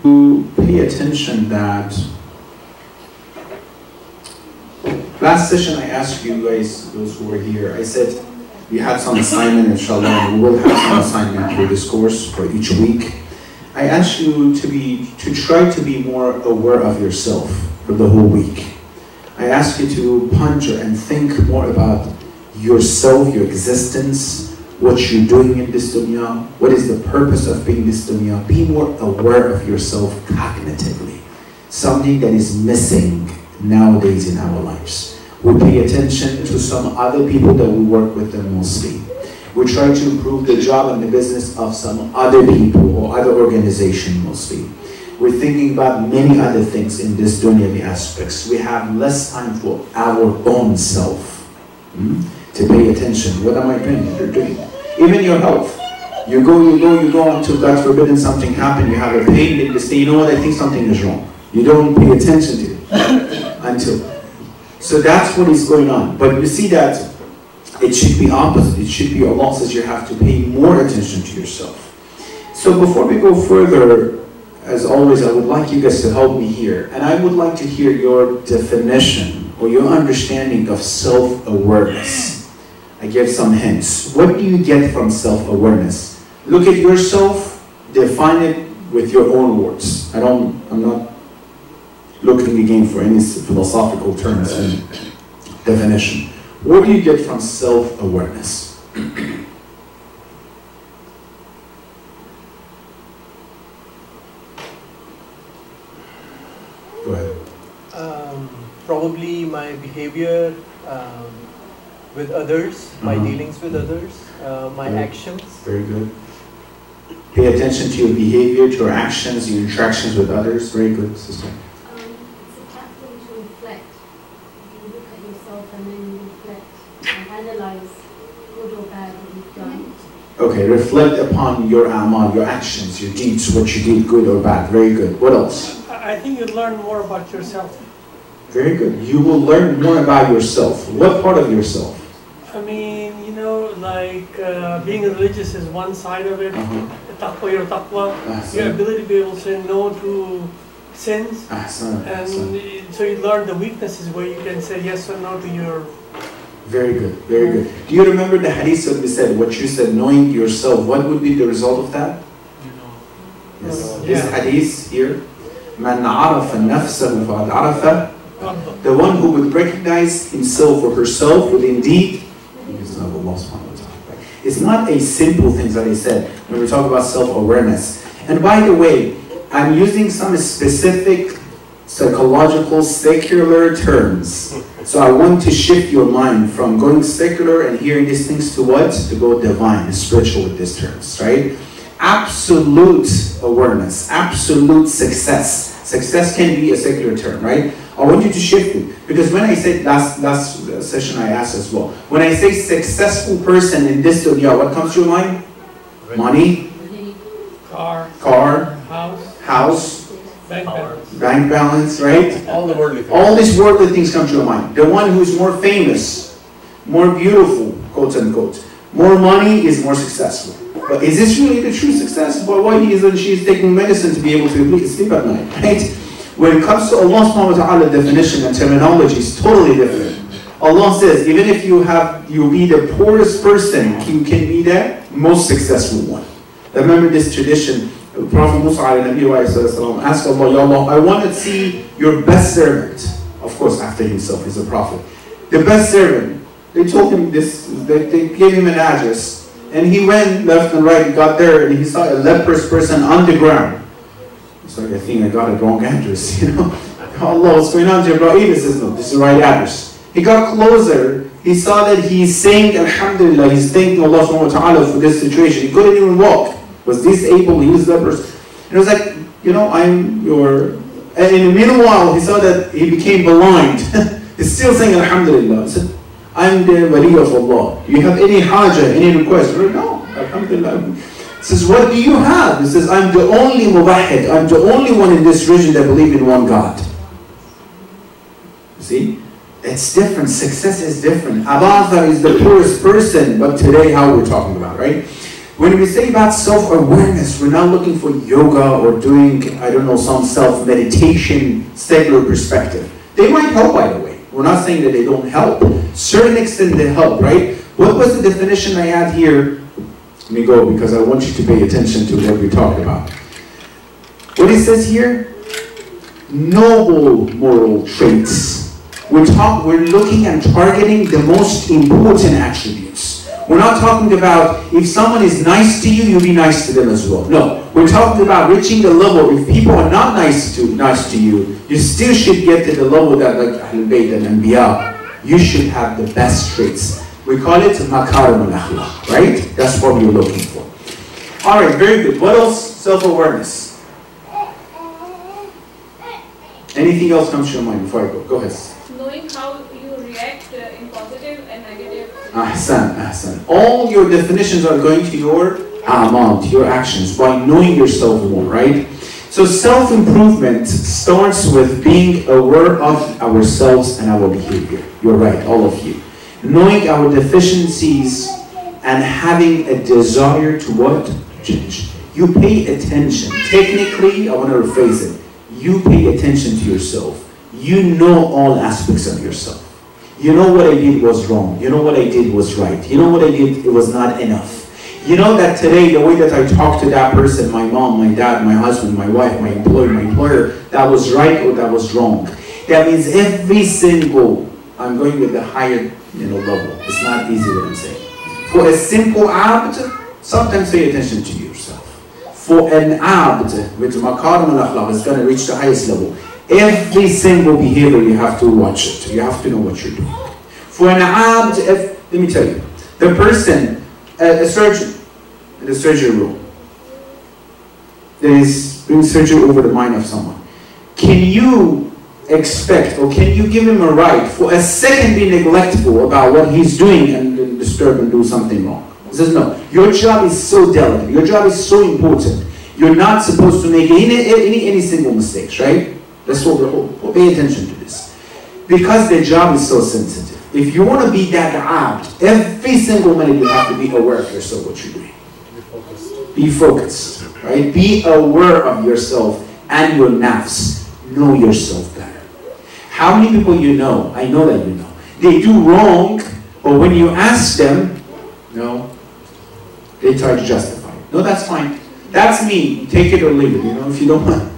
to pay attention that last session I asked you guys, those who were here, I said we had some assignment, inshallah, and we will have some assignment through this course for each week. I asked you to try to be more aware of yourself for the whole week. I ask you to ponder and think more about yourself, your existence, what you're doing in this dunya, what is the purpose of being in this dunya. Be more aware of yourself cognitively. Something that is missing nowadays in our lives. We pay attention to some other people that we work with them mostly. We try to improve the job and the business of some other people or other organization mostly. We're thinking about many other things in this dunyavi aspects. We have less time for our own self to pay attention. What am I doing? You're doing. Even your health. You go until God forbid and something happen. You have a pain in this day. You know what? I think something is wrong. You don't pay attention to it until. So that's what is going on. But you see that it should be opposite. It should be Allah says you have to pay more attention to yourself. So before we go further, as always, I would like you guys to help me here. And I would like to hear your definition or your understanding of self-awareness. I give some hints. What do you get from self-awareness? Look at yourself, define it with your own words. I'm not looking again for any philosophical terms and definition. What do you get from self-awareness? Go ahead. Probably my behavior with others, my dealings with others, my actions. Very good. Pay attention to your behavior, to your actions, your interactions with others. Very good, sister. It's a platform to reflect. You look at yourself and then you reflect and analyze good or bad what you've done. Okay, reflect upon your amal, your actions, your deeds, what you did, good or bad. Very good. What else? I think you learn more about yourself. Very good. You will learn more about yourself. What part of yourself? I mean, you know, like being religious is one side of it. Taqwa, your taqwa, your ability to be able to say no to sins. And so you learn the weaknesses where you can say yes or no to your... Very good, very good. Do you remember the hadith that we said, what you said, knowing yourself, what would be the result of that? Yes. This hadith here, Man arafa nafsahu faqad arafa. The one who would recognize himself or herself would indeed love Allah subhanahu wa ta'ala. It's not a simple thing that I said when we talk about self-awareness. And by the way, I'm using some specific psychological, secular terms. So I want to shift your mind from going secular and hearing these things to what? To go divine, spiritual with these terms, right? Absolute awareness, absolute success. Success can be a secular term, right? I want you to shift it. Because when I said, last session I asked as well, when I say successful person in this dunya, what comes to your mind? Money, car, house, bank balance, right? All the worldly things. All these worldly things come to your mind. The one who is more famous, more beautiful, quote unquote, more money is more successful. But is this really the true success? But why he is and she is taking medicine to be able to sleep at night, right? When it comes to Allah subhanahu wa ta'ala, definition and terminology is totally different. Allah says, even if you be the poorest person, you can be the most successful one. Remember this tradition. Prophet Musa asked Allah, Ya Allah, I want to see your best servant. Of course, after himself, he's a prophet. The best servant. They told him this, they gave him an address. And he went left and right, got there, and he saw a leprous person on the ground. He's like, I think I got a wrong address, you know. Allah, what's going on, Jibreel? He says, no, this is the right address. He got closer, he saw that he's saying, Alhamdulillah, he's thanking Allah subhanahu wa ta'ala for this situation. He couldn't even walk. Was disabled, he was leprous. And it was like, you know, I'm your... And in the meanwhile, he saw that he became blind. He's still saying Alhamdulillah. He said, I'm the wali of Allah. Do you have any haja, any request? Said, no, Alhamdulillah. He says, what do you have? He says, I'm the only muwahid. I'm the only one in this region that believe in one God. You see? It's different. Success is different. Abu Dhar is the poorest person, but today how we're talking about, right? When we say about self-awareness, we're not looking for yoga or doing, I don't know, some self-meditation, secular perspective. They might help, by the way. We're not saying that they don't help. Certain extent they help, right? What was the definition I had here? Let me go, because I want you to pay attention to what we talked about. What it says here? Noble moral traits. We're looking and targeting the most important attributes. We're not talking about if someone is nice to you, you be nice to them as well. No, we're talking about reaching the level. If people are not nice to you, you still should get to the level that, like Ahlul Bayt and Anbiya, you should have the best traits. We call it makarim al-akhlaq, right? That's what we're looking for. All right, very good. What else? Self-awareness. Anything else comes to your mind before I go? Go ahead. Knowing how you react in positive and negative. Ahsan. All your definitions are going to your amal, to your actions, by knowing yourself more, right? So self-improvement starts with being aware of ourselves and our behavior. You're right, all of you. Knowing our deficiencies and having a desire to what? Change. You pay attention. Technically, I want to rephrase it. You pay attention to yourself. You know all aspects of yourself. You know what I did was wrong. You know what I did was right. You know what I did, it was not enough. You know that today, the way that I talk to that person, my mom, my dad, my husband, my wife, my employer, that was right or that was wrong. That means every single, I'm going with the higher level. It's not easy what I'm saying. For a simple abd, sometimes pay attention to yourself. For an abd, with makarim al-akhlaq, is going to reach the highest level. Every single behavior, you have to watch it. You have to know what you're doing. For an abd, let me tell you, the person, a surgeon, in the surgery room, that is doing surgery over the mind of someone. Can you expect, or can you give him a right for a second be neglectful about what he's doing and disturb and do something wrong? He says, no, your job is so delicate, your job is so important. You're not supposed to make any single mistakes, right? That's what we'll pay attention to this. Because the job is so sensitive. If you want to be that abd, every single minute you have to be aware of yourself, what you're doing. Be focused, right? Be aware of yourself and your nafs. Know yourself better. How many people you know, I know that you know, they do wrong, but when you ask them, no, they try to justify it. No, that's fine. That's me. Take it or leave it, if you don't want.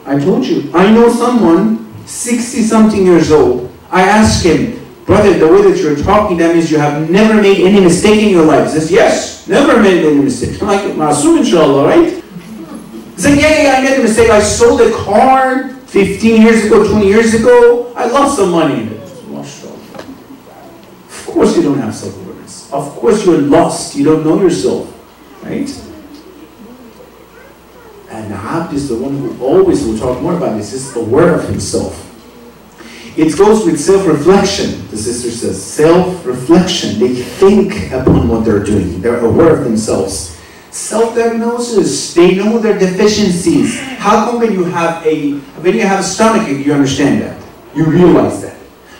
I told you, I know someone, 60-something years old, I asked him, brother, the way that you're talking, that means you have never made any mistake in your life. He says, yes, never made any mistake. I'm like, Ma'asum inshallah, right? He said, yeah, I made a mistake. I sold a car 15 years ago, 20 years ago. I lost some money in it. Of course you don't have self-awareness. Of course you're lost. You don't know yourself, right? And Abd is the one who always, we'll talk more about this, is aware of himself. It goes with self-reflection. The sister says, self-reflection. They think upon what they're doing. They're aware of themselves. Self-diagnosis. They know their deficiencies. How come when you have a stomach ache, you understand that? You realize that.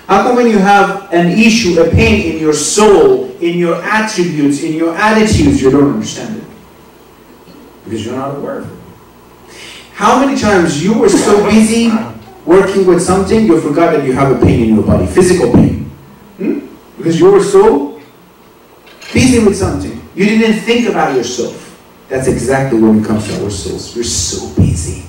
How come when you have an issue, a pain in your soul, in your attributes, in your attitudes, you don't understand it? Because you're not aware of it. How many times you were so busy working with something, you forgot that you have a pain in your body, physical pain. Because you were so busy with something. You didn't think about yourself. That's exactly when it comes to ourselves. We're so busy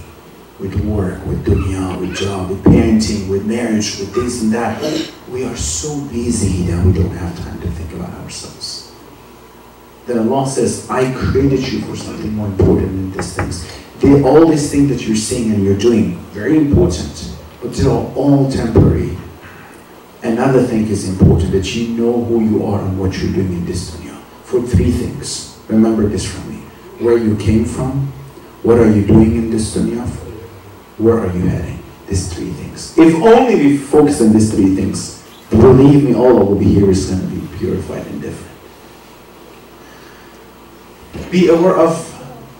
with work, with dunya, with job, with parenting, with marriage, with this and that. We are so busy that we don't have time to think about ourselves. Then Allah says, I created you for something more important than these things. All these things that you're saying and you're doing, very important, but they're all temporary. Another thing is important, that you know who you are and what you're doing in this dunya. For three things. Remember this from me. Where you came from, what are you doing in this dunya, where are you heading? These three things. If only we focus on these three things, believe me, all that will be here is going to be purified and different. Be aware of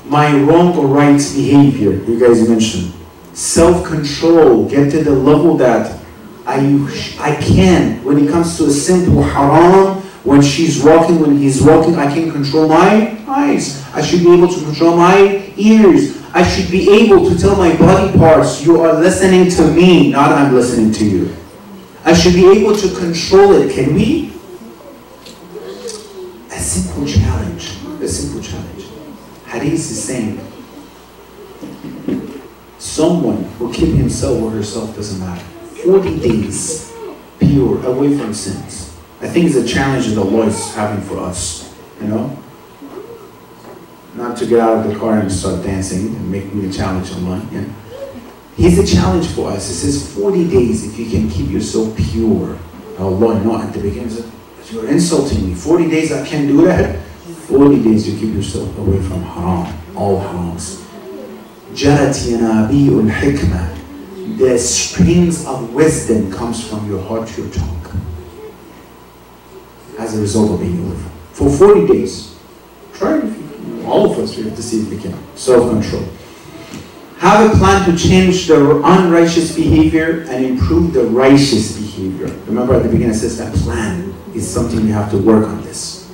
my wrong or right behavior, you guys mentioned. Self-control, get to the level that I can, when it comes to a simple haram, When she's walking, when he's walking, I can control my eyes. I should be able to control my ears. I should be able to tell my body parts, you are listening to me, not I'm listening to you. I should be able to control it. Can we? A simple challenge. A simple challenge. Hadith is saying, someone who keeps himself or herself, doesn't matter, 40 days pure, away from sins. I think it's a challenge that Allah is having for us, you know? Not to get out of the car and start dancing and make me a challenge on mine. Yeah? He's a challenge for us. It says 40 days if you can keep yourself pure. Allah, no, at the beginning, he said, you're insulting me. 40 days I can't do that? 40 days you keep yourself away from haram, all harams. Jarat yanabi'ul hikmah. The springs of wisdom comes from your heart to your tongue. As a result of being away from. For 40 days. Try it. All of us, we have to see if we can. Self-control. Have a plan to change the unrighteous behavior and improve the righteous behavior. Remember at the beginning it says a plan is something we have to work on this.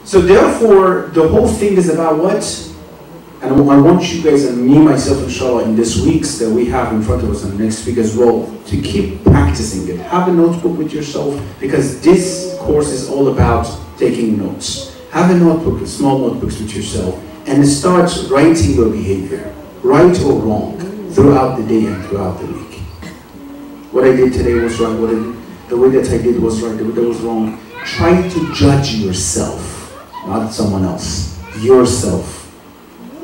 So therefore, the whole thing is about what? And I want you guys and me, myself, inshallah, in this weeks that we have in front of us and next week as well, to keep practicing it. Have a notebook with yourself, because this course is all about taking notes. Have a notebook, small notebooks with yourself, and start writing your behavior, right or wrong, throughout the day and throughout the week. What I did today was right, the way that I did was right, the way that was wrong. Try to judge yourself, not someone else, yourself.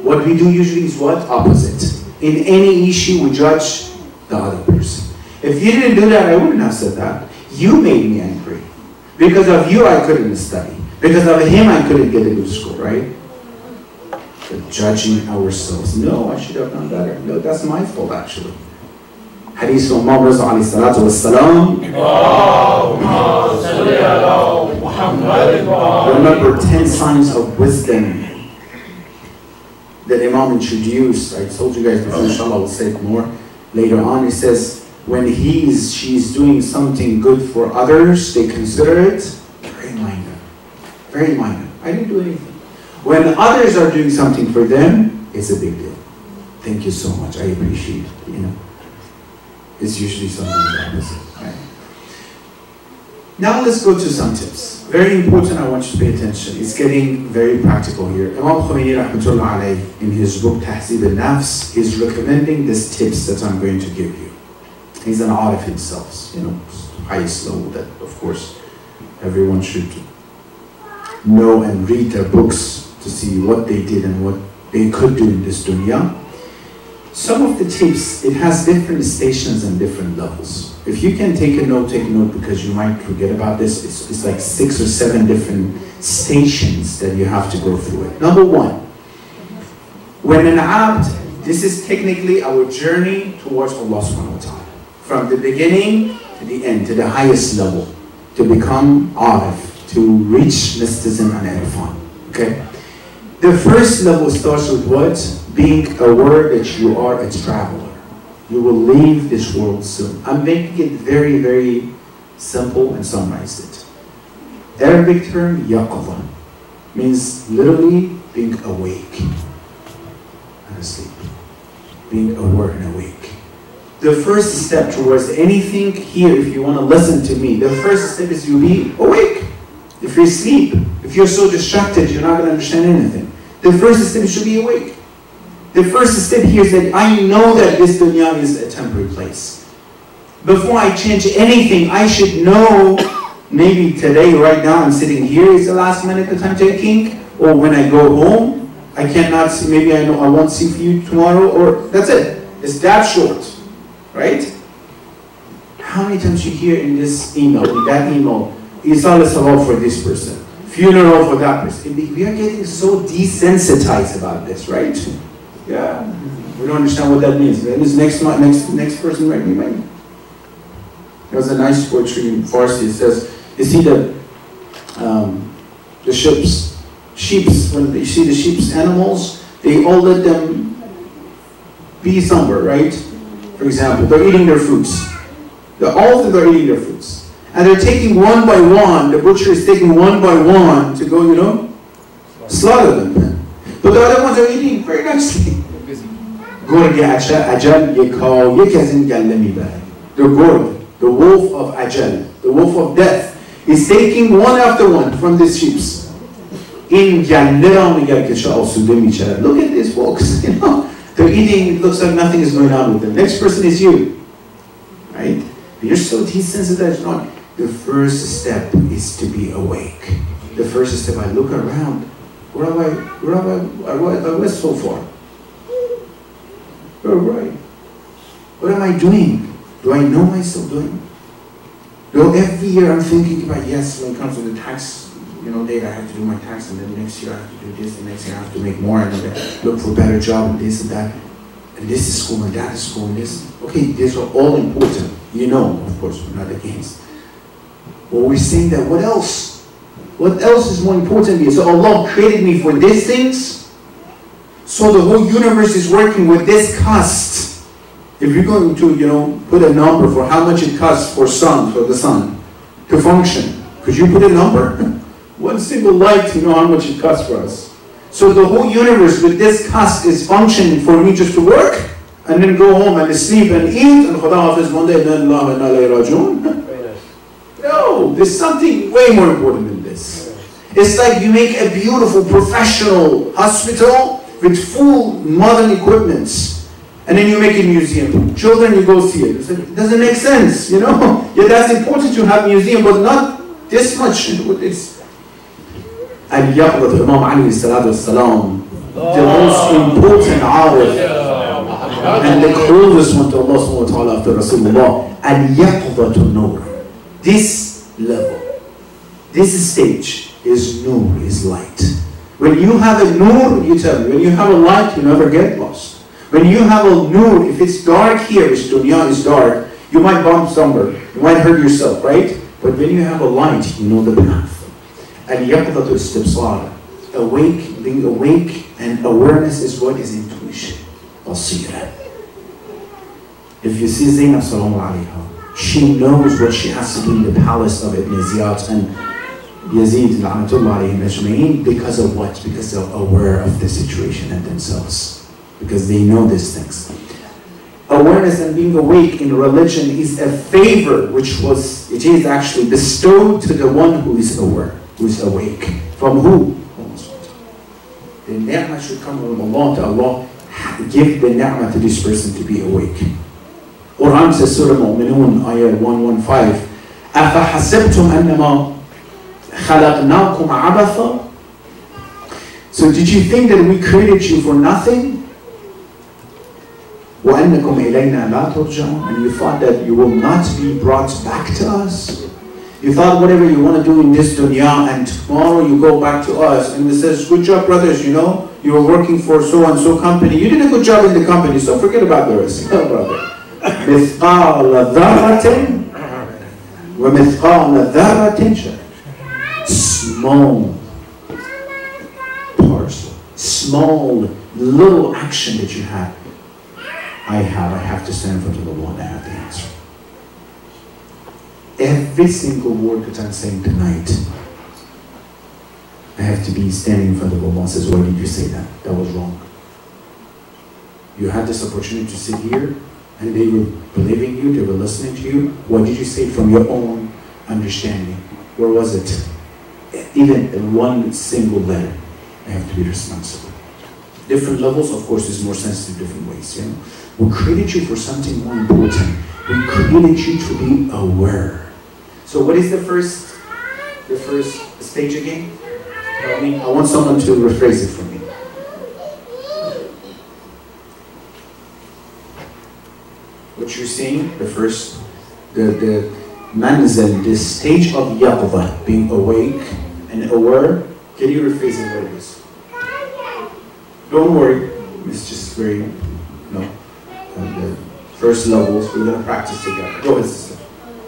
What we do usually is what? Opposite. In any issue, we judge the other person. If you didn't do that, I wouldn't have said that. You made me angry. Because of you, I couldn't study. Because of him, I couldn't get into school, right? But judging ourselves. No, I should have done better. No, that's my fault, actually. Hadith from Imam Raza alayhi salatu wassalam. Remember 10 signs of wisdom that Imam introduced. I told you guys before, inshallah, I'll say it more later on. He says, when she's doing something good for others, they consider it very minor. Very minor. I didn't do anything. When others are doing something for them, it's a big deal. Thank you so much. I appreciate it. You know, it's usually something the opposite. Right? Now let's go to some tips. Very important, I want you to pay attention. It's getting very practical here. Imam Khomeini rahmatullah alayhi, in his book Tahzib al-Nafs, is recommending these tips that I'm going to give you. He's an arif himself, you know, highest level that, of course, everyone should know and read their books to see what they did and what they could do in this dunya. Some of the tips, it has different stations and different levels. If you can take a note, take note, because you might forget about this. It's like 6 or 7 different stations that you have to go through it. Number 1, when an abd, this is technically our journey towards Allah subhanahu wa ta'ala. From the beginning to the end, to the highest level, to become arif, to reach mysticism and irfan. Okay? The first level starts with what? Being aware that you are a traveler. You will leave this world soon. I'm making it very, very simple and summarized it. Arabic term, yaqadha, means literally being awake and asleep. Being aware and awake. The first step towards anything here, if you want to listen to me, the first step is you be awake. If you're asleep, if you're so distracted, you're not going to understand anything. The first step is to be awake. The first step here is that I know that this dunya is a temporary place. Before I change anything, I should know, maybe today, right now, I'm sitting here, is the last minute that I'm taking, or when I go home, I cannot see, maybe I know I won't see you tomorrow, or that's it. It's that short, right? How many times you hear in this email, in that email, Isal Salawat for this person, funeral for that person. We are getting so desensitized about this, right? Yeah, we don't understand what that means. This next person right behind me. There's a nice poetry in Farsi. It says, you see the sheeps, when you see the sheep's animals, they all let them be somewhere, right? For example, they're eating their fruits. All of them are eating their fruits. And they're taking one by one, the butcher is taking one by one to go, slaughter them. But the other ones are eating very nicely. Gorg Ajal Yekau Yekazin Gallami Bag. The Gorg, the wolf of Ajal, the wolf of death, is taking one after one from these sheep. Look at these folks, they're eating, it looks like nothing is going on with them. Next person is you. Right? You're so desensitized. The first step is to be awake. The first step, I look around. Where I was so far? Where am I? What am I doing? Do I know myself doing? Every year I'm thinking about, yes, when it comes to the tax, date, I have to do my tax, and then next year I have to do this, and next year I have to make more, and then look for a better job, and this and that. And this is school, and that is school, and this. Okay, these are all important. Of course, we're not against. But we're saying that what else? What else is more important to me? So Allah created me for these things. So the whole universe is working with this cost. If you're going to, put a number for how much it costs for the sun to function, could you put a number? One single light, how much it costs for us. So the whole universe with this cost is functioning for me just to work, and then go home and sleep and eat, and Khuda Hafiz one day, and then Allah and Allah Rajun. No, there's something way more important than this. It's like you make a beautiful professional hospital with full modern equipments, and then you make a museum. Children, you go see it. It doesn't make sense, Yeah, that's important to have a museum, but not this much. It's Al-Yaqdat, Imam Ali salam, the most important arif, and the closest one to Allah subhanahu wa ta'ala after Rasulullah. Al-Yaqdat nur. This level, this stage is nur, is light. When you have a nur, you tell me, when you have a light, you never get lost. When you have a nur, if it's dark here, which dunya is dark, you might bump somewhere, you might hurt yourself, right? But when you have a light, you know the path. Al-Yaqdatu istibsar. Being awake and awareness is what is intuition. Basira. If you see Zainab sallallahu alayha, she knows what she has to do in the palace of Ibn Ziyad and Yazid al-Ajma'in because of what? Because they're aware of the situation and themselves. Because they know these things. Awareness and being awake in religion is a favor it is actually bestowed to the one who is aware, who is awake. From who? The ni'mah should come from Allah to Allah. Give the ni'mah to this person to be awake. Quran says, Surah Mu'minun, ayah 115, أَفَحَسِبْتُمْ أَنَّمَا خَلَقْنَاكُمْ عَبَثًا. So did you think that we created you for nothing? وَأَنَّكُمْ إِلَيْنَا لَا تُرْجَعُونَ. And you thought that you will not be brought back to us? You thought whatever you want to do in this dunya, and tomorrow you go back to us, and it says, good job brothers, you were working for so-and-so company. You did a good job in the company, so forget about the rest. No, brother. مثقال ذرة ومثقال ذرة. Small parcel, small little action that you have. I have to stand in front of the Lord and I have the answer. Every single word that I'm saying tonight, I have to be standing in front of Allah and says, why did you say that? That was wrong. You had this opportunity to sit here, and they were believing you, they were listening to you. What did you say from your own understanding? Where was it? Even one single letter, I have to be responsible. Different levels, of course, is more sensitive different ways. We created you for something more important. We created you to be aware. So what is the first stage again? I want someone to rephrase it for me. What you're saying, the manzil, the stage of yaqdah, being awake and aware. Can you rephrase it what it is? Don't worry, it's just very, the first levels, we're going to practice together. Go ahead, sister.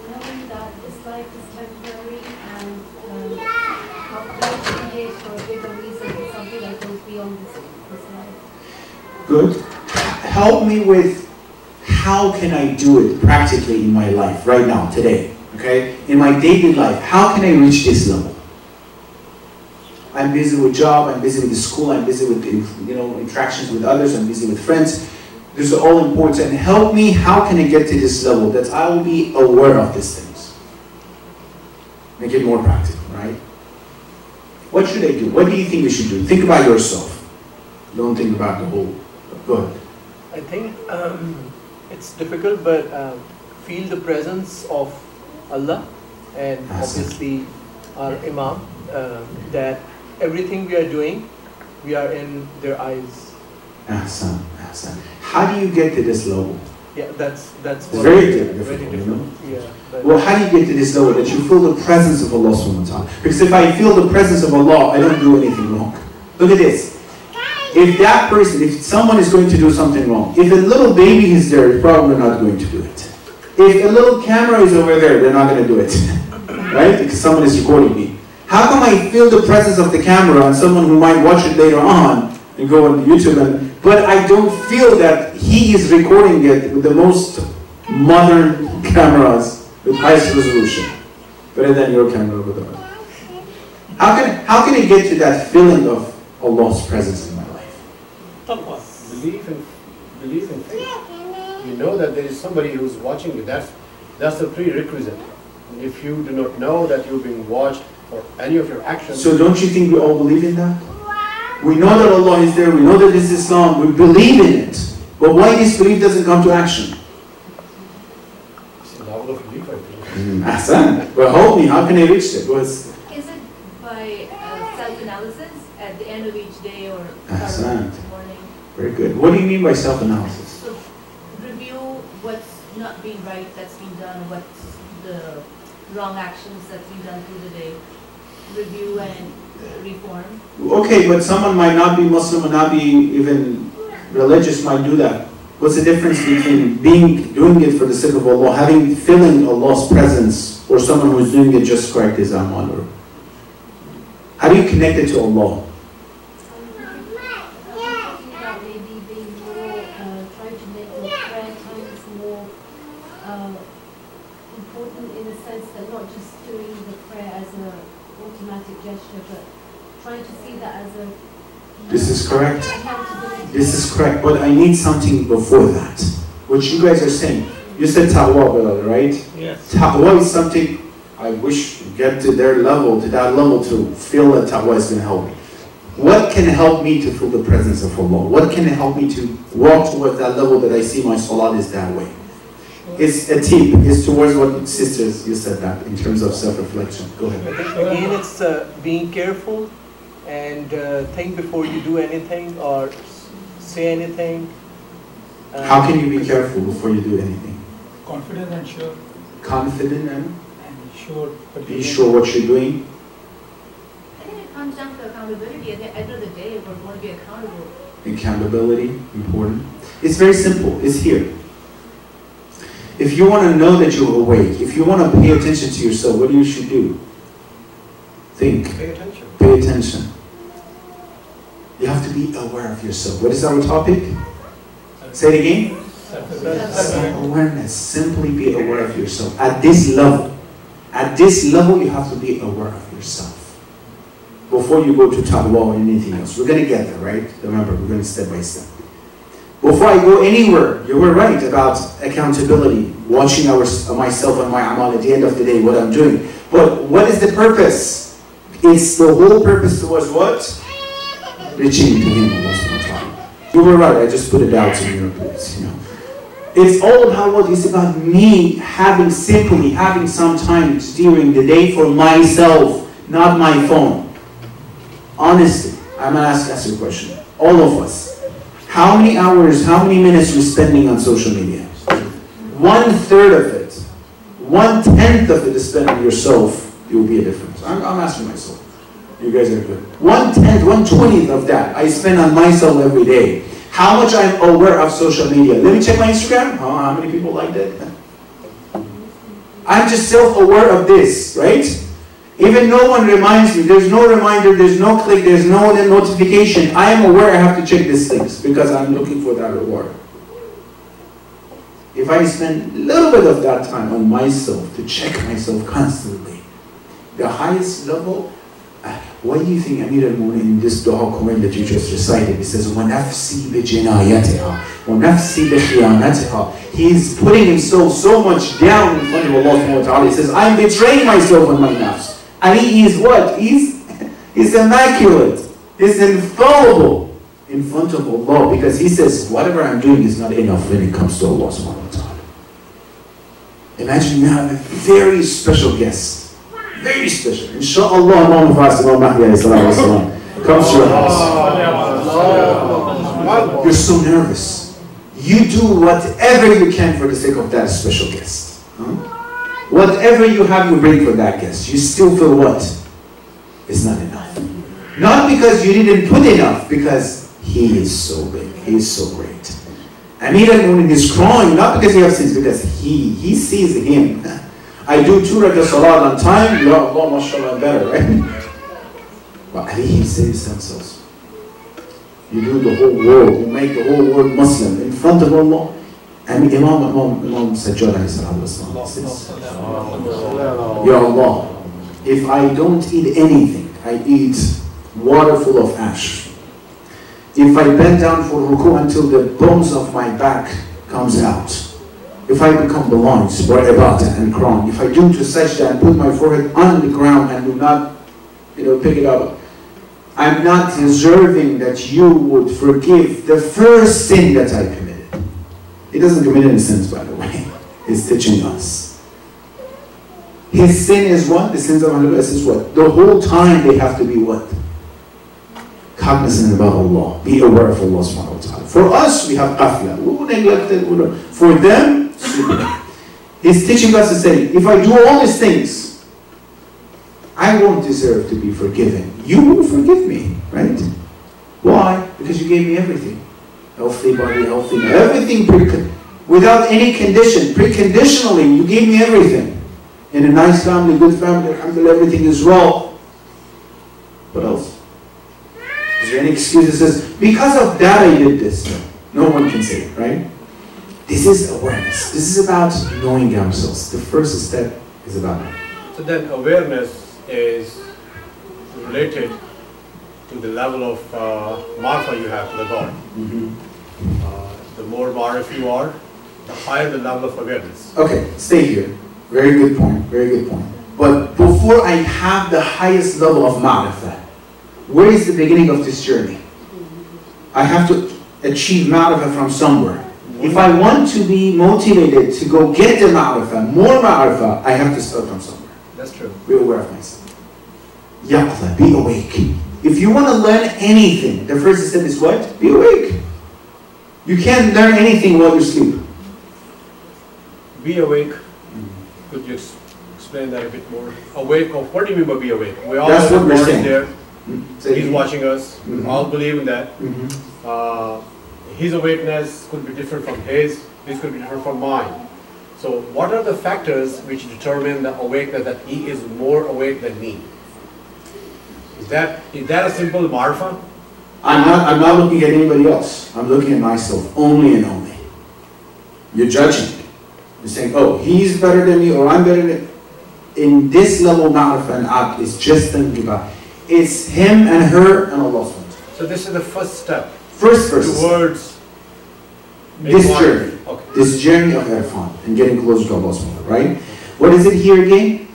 Knowing that this life is temporary and how to create for a bigger reason is something that goes beyond this life. Good. Help me with how can I do it practically in my life right now, today? Okay? In my daily life, how can I reach this level? I'm busy with job, I'm busy with the school, I'm busy with interactions with others, I'm busy with friends. These are all important. Help me, how can I get to this level that I will be aware of these things? Make it more practical, right? What should I do? What do you think we should do? Think about yourself. Don't think about the whole. Go ahead. I think it's difficult, but feel the presence of Allah and obviously our Imam, that everything we are doing, we are in their eyes. Ahsan, ahsan. How do you get to this level? Yeah, that's very difficult. You know? Yeah. Well, how do you get to this level that you feel the presence of Allah subhanahu wa ta'ala? Because if I feel the presence of Allah, I don't do anything wrong. Look at this. If that person, if someone is going to do something wrong, if a little baby is there, they're probably not going to do it. If a little camera is over there, they're not going to do it. Right? Because someone is recording me. How come I feel the presence of the camera on someone who might watch it later on and go on YouTube, but I don't feel that he is recording it with the most modern cameras with highest resolution, better than your camera over there? How can I get to that feeling of Allah's presence in my life? Believe in faith. You know that there is somebody who's watching you. That's a prerequisite. And if you do not know that you're being watched for any of your actions. So don't you think we all believe in that? We know that Allah is there, we know that this is Islam, we believe in it. But why this belief doesn't come to action? It's a level of belief, I think. Ahsan. Well, help me, how can I reach it? Is it by self-analysis at the end of each day or start of the morning? Very good. What do you mean by self-analysis? So review what's not being right that's been done, what's the wrong actions that's been done through the day. Review and reform. Okay, but someone might not be Muslim or not be even religious might do that. What's the difference between doing it for the sake of Allah, feeling Allah's presence, or someone who's doing it just correct as Amal? Or how do you connect it to Allah? Maybe being more, trying to make the prayer times more important in the sense that not just doing the prayer as an automatic gesture, but trying to see that as a This is correct. accountability. This is correct, but I need something before that. What you guys are saying. You said taqwa, brother, right? Yes. Taqwa is something I wish to get to their level, to that level, to feel that taqwa is going to help me. What can help me to feel the presence of Allah? What can help me to walk towards that level that I see my salat is that way? It's a tip. It's towards what sisters, you said that, in terms of self-reflection. Go ahead. I think again it's being careful and think before you do anything or say anything. How can you be careful before you do anything? Confident and sure. Confident and Sure. be sure what you're doing. I think it comes down to accountability. At the end of the day, we're going to be accountable. Accountability, important. It's very simple. It's here. If you want to know that you're awake, if you want to pay attention to yourself, what you should do? Think. Pay attention. Pay attention. You have to be aware of yourself. What is our topic? Say it again. Self-awareness. Simply be aware of yourself. At this level, you have to be aware of yourself. Before you go to taqwa or anything else. We're going to get there, right? Remember, we're going step by step. Before I go anywhere, you were right about accountability, watching myself and my amal at the end of the day, what I'm doing. But what is the purpose? It's the whole purpose towards what? Reaching to Him, Allah subhanahu wa ta'ala. You were right, I just put it out in your place, you know. It's all about what? It's about me having some time during the day for myself, not my phone. Honestly, I'm going to ask you a question. All of us. How many hours, how many minutes are you spending on social media? 1/3 of it. 1/10 of it is spent on yourself. It will be a difference. I'm asking myself. You guys are good. 1/10, 1/20 of that I spend on myself every day. How much I'm aware of social media. Let me check my Instagram. Oh, how many people like that? I'm just self-aware of this, right? Even no one reminds me. There's no reminder, there's no click, there's no notification. I am aware I have to check these things because I'm looking for that reward. if I spend a little bit of that time on myself to check myself constantly, the highest level, what do you think Amir al-Mu'minin in this dua comment that you just recited? He says, وَنَفْسِي بِجِنَايَتِهَا وَنَفْسِي بِخِيَانَتِهَا. He's putting himself so much down in front of Allah subhanahu wa ta'ala. He says, I'm betraying myself and my nafs. And he is what? He's immaculate. He's infallible in front of Allah, because he says, whatever I'm doing is not enough when it comes to Allah subhanahu wa ta'ala. Imagine you have a very special guest. Very special. Insha'Allah, Imam Fas, Imam Mahdi alayhi salatu wasalam, comes to your house. You're so nervous. You do whatever you can for the sake of that special guest. Whatever you have, you bring for that guest. You still feel what? It's not enough. Not because you didn't put enough, because he is so big. He is so great. Amir al-Mu'minin is crying, not because he has sins, because he sees him. I do 2 rakat salat on time, ya Allah, mashallah, better, right? But he saves themselves. You do the whole world, you make the whole world Muslim in front of Allah. And Imam Sajjad says, Ya Allah, if I don't eat anything, I eat water full of ash. If I bend down for ruku until the bones of my back comes out, if I become blind, for ibadah and crying, if I do to sajda and put my forehead on the ground and do not, pick it up, I'm not deserving that you would forgive the first sin that I committed. He doesn't commit any sins, by the way. He's teaching us. His sin is what? The sins of Ahlul is what? The whole time they have to be what? Cognizant about Allah. Be aware of Allah subhanahu wa ta'ala. For us, we have qafla. We neglected. For them, he's teaching us to say, if I do all these things, I won't deserve to be forgiven. You will forgive me, right? Why? Because you gave me everything. Healthy body, healthy mind, everything without any condition. Preconditionally, you gave me everything. In a nice family, good family, alhamdulillah, everything is well. What else? Is there any excuse that says, because of that I did this? No one can say it, right? This is awareness. This is about knowing ourselves. The first step is about that. So then awareness is related to the level of marfa you have to the God. The more marif you are, the higher the level of awareness. Okay, stay here. Very good point. Very good point. But before I have the highest level of ma'rifah, where is the beginning of this journey? I have to achieve ma'rifah from somewhere. If I want to be motivated to go get the ma'rifah, more ma'rifah, I have to start from somewhere. That's true. Be aware of myself. Yaqla, be awake. If you want to learn anything, the first step is what? Be awake. You can't learn anything while you sleep. Be awake. Could you explain that a bit more? Awake of, what do you mean by be awake? We all That's what we're saying. There. He's watching us. We all believe in that. His awakeness could be different from his could be different from mine. So what are the factors which determine the awakeness that he is more awake than me? Is that a simple marfa? I'm not looking at anybody else. I'm looking at myself, only and only. You're judging. You're saying, oh, he's better than me, or I'm better than. In this level, ma'rifah and abd is just thinking about. It's him and her and Allah. So this is the first step. First towards this journey. Okay. This journey of irfan and getting closer to Allah, right? What is it here again?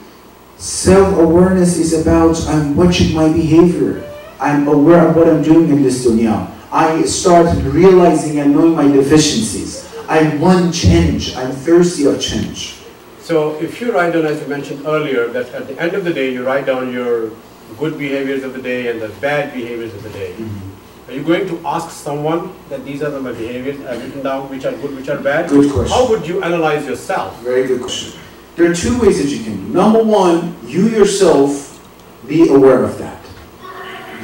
Self-awareness is about I'm watching my behavior. I'm aware of what I'm doing in this dunya. I start realizing and knowing my deficiencies. I want change. I'm thirsty of change. So if you write down, as you mentioned earlier, that at the end of the day you write down your good behaviors of the day and the bad behaviors of the day. Are you going to ask someone that these are my behaviors I've written down, which are good, which are bad? Good question. How would you analyze yourself? Very good question. There are two ways that you can do. Number one, you yourself be aware of that.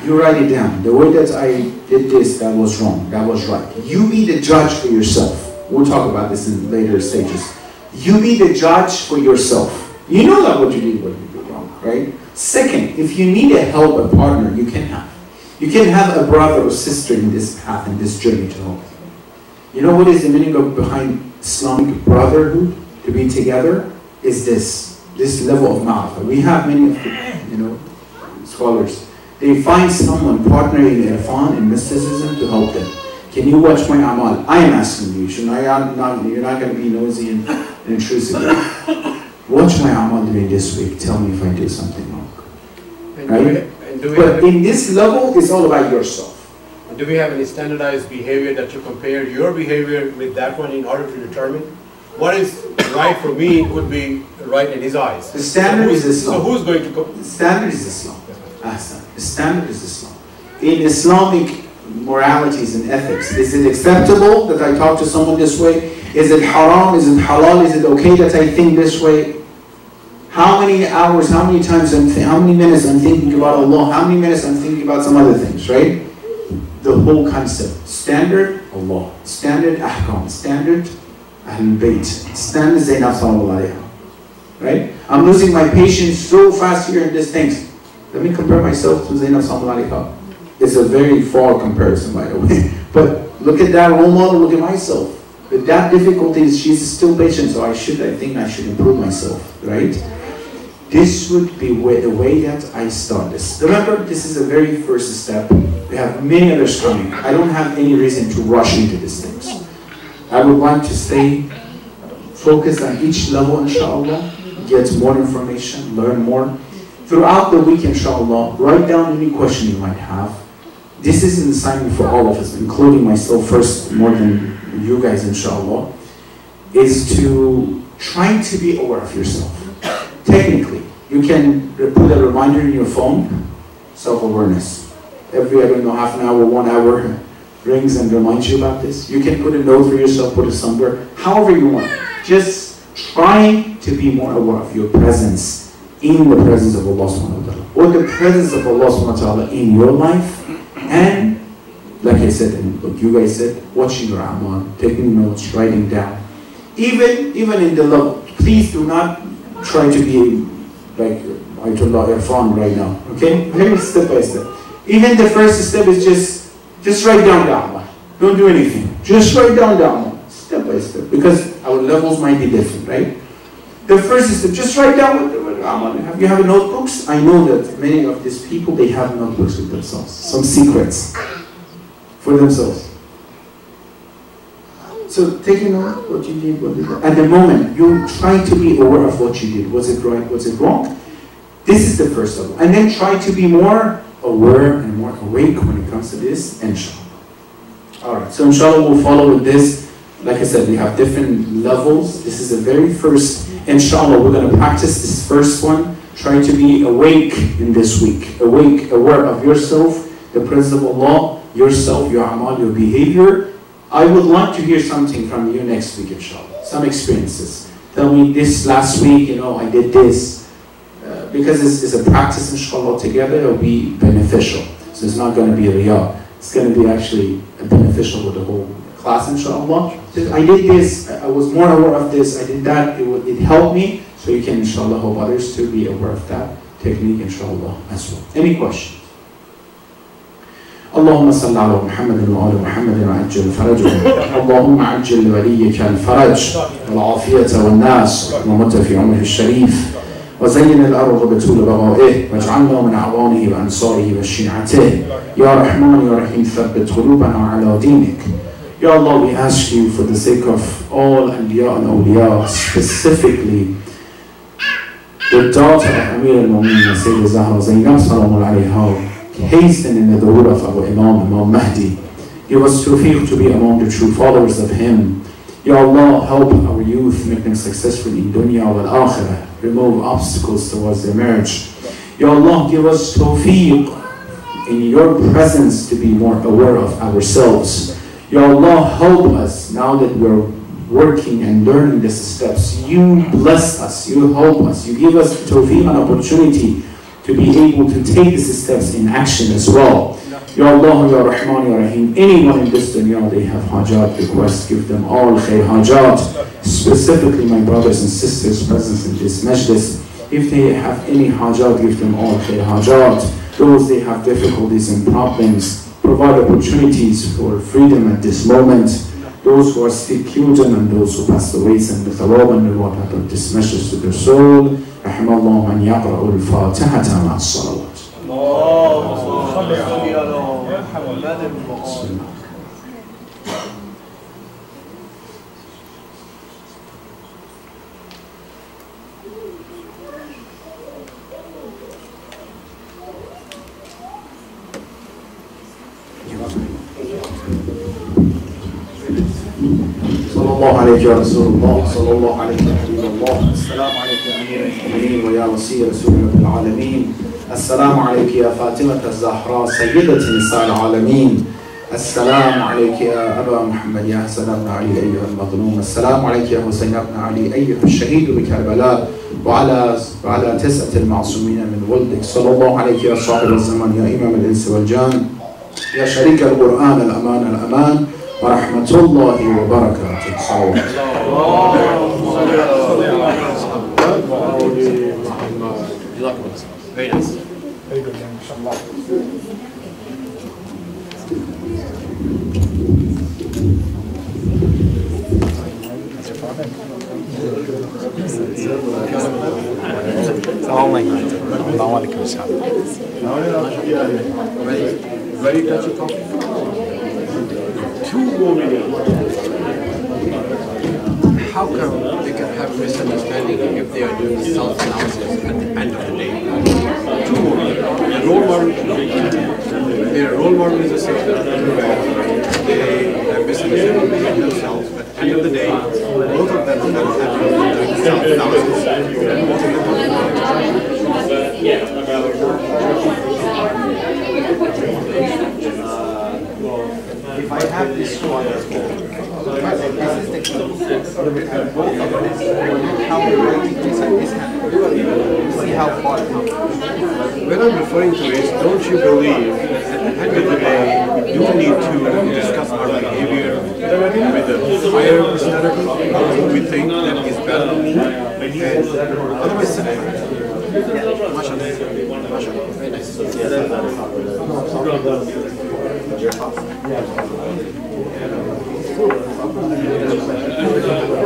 You write it down. The way that I did this, that was wrong, that was right. You be the judge for yourself. We'll talk about this in later stages. You be the judge for yourself. You know that what you did, what you did wrong, right? Second, if you need a help, a partner, you can have. You can have a brother or sister in this path, in this journey to help you. You know what is the meaning of behind Islamic brotherhood? To be together is this level of ma'rifah. We have many of the, scholars. They find someone partnering in irfan and mysticism to help them. Can you watch my amal? I am asking you. You're not going to be nosy and intrusive. Watch my amal during this week. Tell me if I do something wrong. Right? But in this level, it's all about yourself. Do we have any standardized behavior that you compare your behavior with that one in order to determine what is right for me would be right in his eyes? The standard is Islam. So who's going to go? The standard is Islam. The standard is Islam. In Islamic moralities and ethics, is it acceptable that I talk to someone this way? Is it haram? Is it halal? Is it okay that I think this way? How many hours, how many times, how many minutes I'm thinking about Allah? How many minutes I'm thinking about some other things, right? The whole concept. Standard, Allah. Standard, ahkam. Standard, Ahlul Bayt. Standard, Zainab sallallahu alayha. Right? I'm losing my patience so fast here in these things. Let me compare myself to Zainab sallallahu alayha. It's a very far comparison, by the way. But look at that role model, look at myself. With that difficulty, she's still patient, so I think I should improve myself, right? This would be the way that I start this. Remember, this is the very first step. We have many others coming. I don't have any reason to rush into these things. I would like to stay focused on each level, inshallah, get more information, learn more. Throughout the week, inshallah, write down any question you might have. This is an assignment for all of us, including myself first, more than you guys, inshallah, is to try to be aware of yourself. Technically, you can put a reminder in your phone, self-awareness. Every, I don't know, half an hour, 1 hour, rings and reminds you about this. You can put a note for yourself, put it somewhere, however you want. Just try to be more aware of your presence in the presence of Allah subhanahu wa ta'ala, or the presence of Allah subhanahu wa ta'ala in your life, and like I said, and what you guys said, watching your amal, taking notes, writing down. Even in the level, please do not try to be like Ayatollah Irfan right now, okay? Maybe step by step. Even the first step is just write down the amal. Don't do anything. Just write down the amal, step by step, because our levels might be different, right? The first step, just write down what amal. Have you have notebooks? I know that many of these people, they have notebooks with themselves, some secrets for themselves. So take a note what you did, what you did. At the moment, you try to be aware of what you did. Was it right? Was it wrong? This is the first level. And then try to be more aware and more awake when it comes to this, inshallah. Alright, so inshallah we'll follow with this. Like I said, we have different levels. This is the very first, inshallah, we're going to practice this first one. Try to be awake in this week. Awake, aware of yourself, the presence of Allah, yourself, your amal, your behavior. I would like to hear something from you next week, inshallah. Some experiences. Tell me this last week, I did this. Because it's a practice, inshallah, together, it'll be beneficial. So it's not going to be riyah. It's going to be actually beneficial with the whole class, inshallah. I did this, I was more aware of this, I did that, it helped me. So you can, inshallah, help others to be aware of that technique, inshallah, as well. Any questions? اللهم صل على محمد وعلى محمد وعجل فرجهم اللهم عجل لوليك الفرج والعافية والناس ومت في عمره الشريف وزين الأرض بطول بغائه واجعلنا من أعوانه وأنصاره وشيعته يا رحمن يا رحيم ثبت قلوبنا على دينك. Ya Allah, we ask you for the sake of all Anbiya and Awliya, specifically the daughter of Amir al-Mu'minin, Sayyida Zahra Zainab sallallahu alayha, hasten in the door of our Imam Mahdi. Give us tawfiq to be among the true followers of him. Ya Allah, help our youth, make them successful in dunya wal akhirah. Remove obstacles towards their marriage. Ya Allah, give us tawfiq in your presence to be more aware of ourselves. Ya Allah, help us now that we're working and learning these steps. You bless us, you help us, you give us tawfiq and opportunity to be able to take these steps in action as well. Ya Allah, Ya Rahman, Ya Rahim, anyone in this dunya, they have hajat requests, give them all khair hajat. Specifically my brothers and sisters present in this majlis, if they have any hajat, give them all khair hajat. Those they have difficulties and problems, provide opportunities for freedom at this moment. those who are still Cuban and those who passed away, send the thawab and reward of this message to their soul. رحم الله من يقرأ الفاتحة مع الصلوات. صلى الله عليك يا رسول الله، صلى الله عليك يا حبيب الله، السلام عليك يا أمير المؤمنين ويا وصي رسول رب العالمين، السلام عليك يا فاطمة الزهراء سيدة نساء العالمين، السلام عليك يا أبا محمد يا حسن بن علي أيها المظلوم، السلام عليك يا حسين بن علي أيها الشهيد بكربلاء، وعلى 9 المعصومين من ولدك، صلى الله عليك يا صاحب الزمان يا إمام الإنس والجان، يا شريك القرآن الأمان الأمان، ورحمة الله وبركاته. Very nice. Very good, inshallah. Very touchy topic. 2 more minutes. How come they can have misunderstanding if they are doing self-analysis at the end of the day? 2 more minutes. Their role model is the same. They have misunderstanding between themselves, but at the end of the day, both of them have doing self-analysis. If I have this one, this is the key. Both of them, how we write this and this hand. See how far it comes. When I'm referring to is, don't you believe at the end of the day, you need to discuss our behavior with the higher personality who we think that is better than me, and otherwise, mashallah, very nice.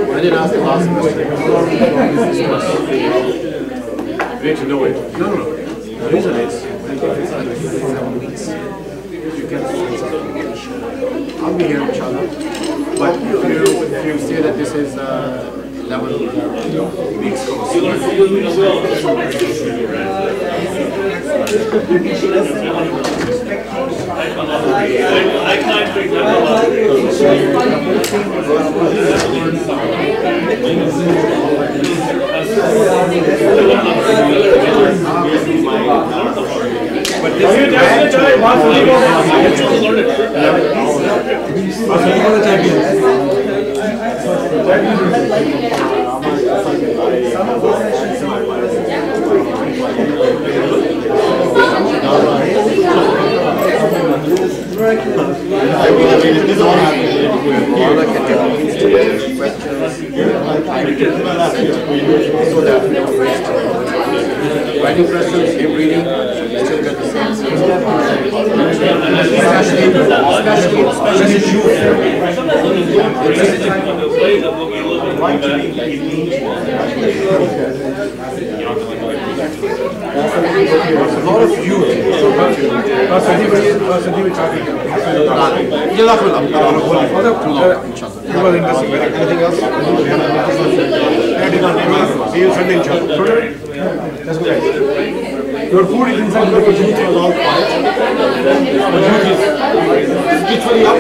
I didn't ask the last question. We need to know it. No. The reason is, you can I'll be here, inshallah. But if you say that this is 11 weeks course, I can't take but this is so that writing questions, keep reading, still get the same. Especially a lot of youth. Anything else? See you Sunday, inshallah. Let's go, guys. Your food is inside the kitchen, it was all quiet. But youth is spiritually up.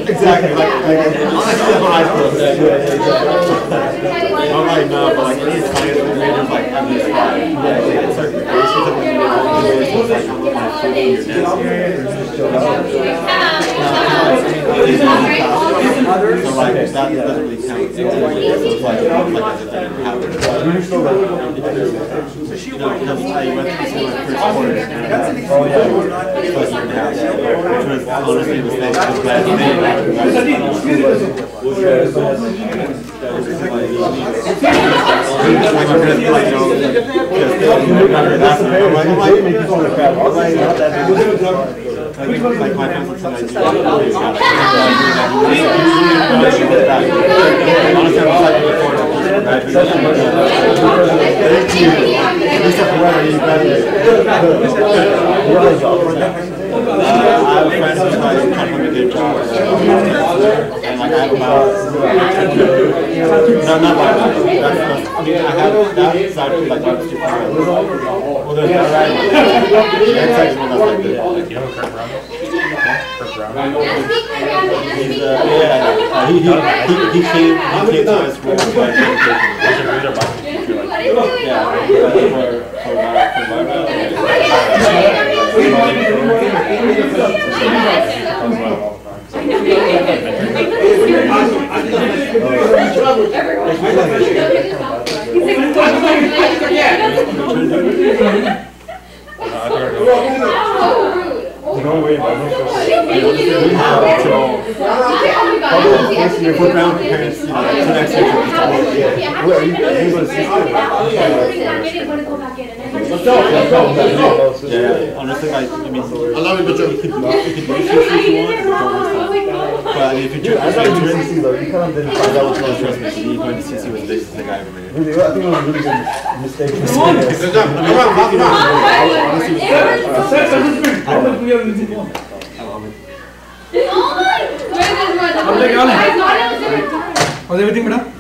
Exactly. I'm like, no, but like any science majors like have this certain bases of when you're like I'm my food in your desk. So like that doesn't really count. So it's like as if that didn't happen. You know, because I went to school in first quarter. Plus year and a half. Which was honestly a mistake. I was glad to be like my pencil tonight. I have friends who try to come from a good job, and like I have about no, not like that. I mean, I have that side of like that's too far. Well, there's that right. That's like one that's like this. You know Kirk Brown? He's he came to us for Don't worry about it. Put around parents, to next year. Where are you going to see? Yeah, honestly, I mean, I love it, but you can do CC if you want. But I mean, if you do, I thought you were CC though. You kind of didn't find out what's going to trust me. So you going to CC was the biggest thing I ever made. Really, I think it was a really good mistake. Good job. How's everything, madam?